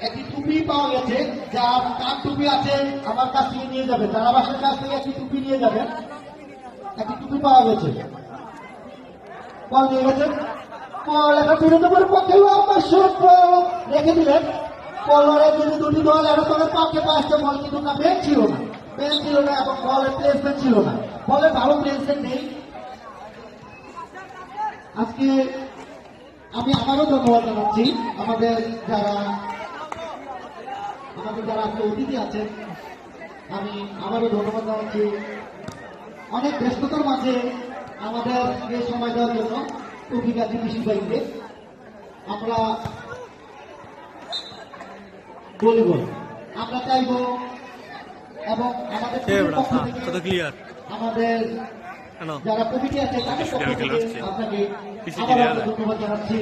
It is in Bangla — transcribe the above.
একটি টুপি পাওয়া গেছে, যার কান টুপি আছে আমার কাছ থেকে নিয়ে যাবে, তারাবাসের কাছ থেকে একটি টুপি নিয়ে যাবেন। একটি টুপি পাওয়া গেছে, কল নিয়ে গেছেন, লেখা তৃণমূলের পক্ষে রেখে দিলেন। কলরের যদি দুটি দল এরকমের পক্ষে পাঁচটা বল, কিন্তু না বেঞ্চ ছিল না, বেঞ্চ ছিল না এবং বলের প্লেসমেন্ট ছিল না, বলের ভালো প্লেসমেন্ট নেই। আজকে আমি আবারও ধন্যবাদ জানাচ্ছি আমাদের যারা আজকে অতিথি আছেন, আমি আবারও ধন্যবাদ জানাচ্ছি অনেক ব্যস্ততার মাঝে আমাদের সময় দেওয়ার জন্য টুপিকাজী কৃষি ভাইকে। আমরা বলিব, আমরা চাইব এবং আমাদের পক্ষ থেকে আমাদের যারা কমিটি আছে তাদের পক্ষ থেকে আপনাকে আবারও ধন্যবাদ জানাচ্ছি।